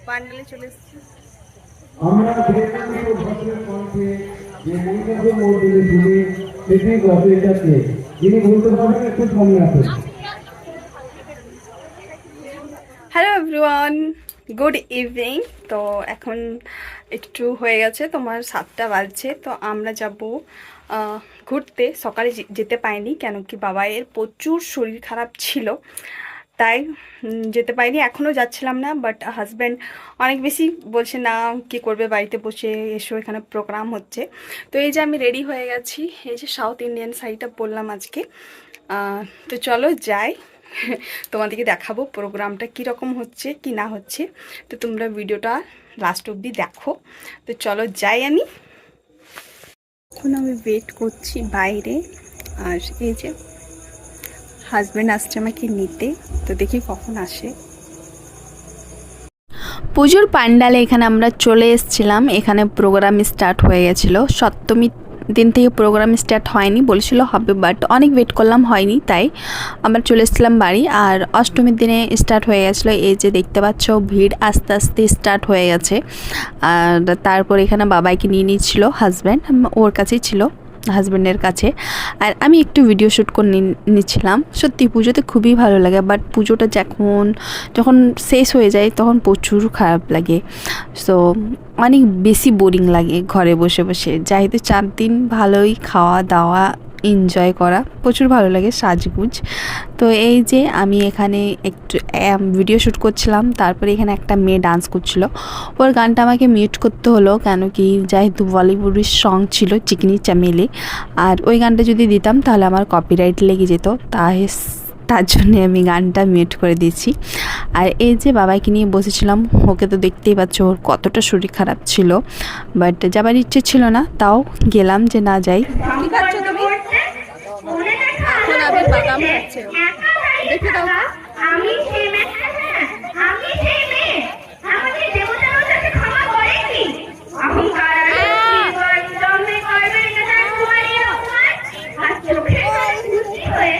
পান্ডালে চলে এসেছি। আমরা ভদ্রের কণ্ঠে যে মহিলাকে মন্দিরে শুনে সেটি গল্পেরটাকে যিনি বলতে পারবেন একটু সামনে আসেন। Hello everyone, good evening. তো এখন একটু হয়ে গেছে, তোমার 7টা বাজছে। তো আমরা যাব ঘুরতে। সকালে যেতে পারিনি, কেন কি বাবাইয়ের প্রচুর শরীর খারাপ ছিল, তাই যেতে পারিনি। এখনও যাচ্ছিলাম না, বাট হাজব্যান্ড অনেক বেশি বলছে না, কি করবে বাড়িতে বসে, এসো এখানে প্রোগ্রাম হচ্ছে। তো এই যে আমি রেডি হয়ে গেছি, এই যে সাউথ ইন্ডিয়ান শাড়িটা পরলাম আজকে। তো চলো যাই, তোমাদেরকে দেখাবো প্রোগ্রামটা কীরকম হচ্ছে কি না হচ্ছে। তো তোমরা ভিডিওটা লাস্ট অবধি দেখো। তো চলো যাই আমি। এখন আমি ওয়েট করছি বাইরে, আর এই যে হাজব্যান্ড আসছে আমাকে নিতে, তো দেখি কখন আসে। পুজোর পান্ডালে এখানে আমরা চলে এসেছিলাম। এখানে প্রোগ্রাম স্টার্ট হয়ে গেছিলো। সপ্তমী দিন থেকে প্রোগ্রাম স্টার্ট হয়নি, বলেছিল হবে, বাট অনেক ওয়েট করলাম, হয়নি, তাই আমরা চলে এসেছিলাম বাড়ি। আর অষ্টমীর দিনে স্টার্ট হয়ে গেছিলো। এই যে দেখতে পাচ্ছ ভিড় আস্তে আস্তে স্টার্ট হয়ে গেছে। আর তারপর এখানে বাবাইকে নিয়ে নিচ্ছিল হাজব্যান্ড, ওর কাছেই ছিল, হাজব্যান্ডের কাছে। আর আমি একটু ভিডিও শ্যুট করে নিচ্ছিলাম। সত্যি পুজোতে খুবই ভালো লাগে, বাট পুজোটা যখন শেষ হয়ে যায় তখন প্রচুর খারাপ লাগে। সো অনেক বেশি বোরিং লাগে ঘরে বসে বসে। যাই তো 4 দিন ভালোই খাওয়া দাওয়া এনজয় করা, প্রচুর ভালো লাগে, সাজগুজ। তো এই যে আমি এখানে একটু ভিডিও শ্যুট করছিলাম, তারপরে এখানে একটা মেয়ে ডান্স করছিল। ওর গানটা আমাকে মিউট করতে হলো, কেন কি যেহেতু বলিউডের সং ছিল চিকনি চামেলি, আর ওই গানটা যদি দিতাম তাহলে আমার কপিরাইট লেগে যেত, তার জন্যে আমি গানটা মিউট করে দিয়েছি। আর এই যে বাবাইকে নিয়ে বসেছিলাম, ওকে তো দেখতেই পাচ্ছ ওর কতটা শরীর খারাপ ছিল, বাট যাবার ইচ্ছে ছিল না, তাও গেলাম যে না যাই। কি খাচ্ছ তুমি? এখন আবার বাদাম খাচ্ছে, দেখে দাও। আমি সেই মেয়ে, আমি সেই মেয়ে, আমাদের দেবতার কাছে ক্ষমা করেনি। অহংকার আর জন্মে করবে না, তার কুমারী অপমান আর চোখে হয়ে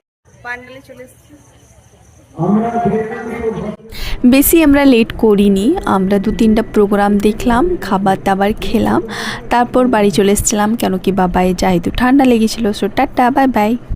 পান্ডালে চলে এসেছি। বেশি আমরা লেট করিনি, আমরা 2-3টা প্রোগ্রাম দেখলাম, খাবার দাবার খেলাম, তারপর বাড়ি চলে এসেছিলাম, কেন কি বাবাই যেহেতু ঠান্ডা লেগেছিলো। So tata, bye bye.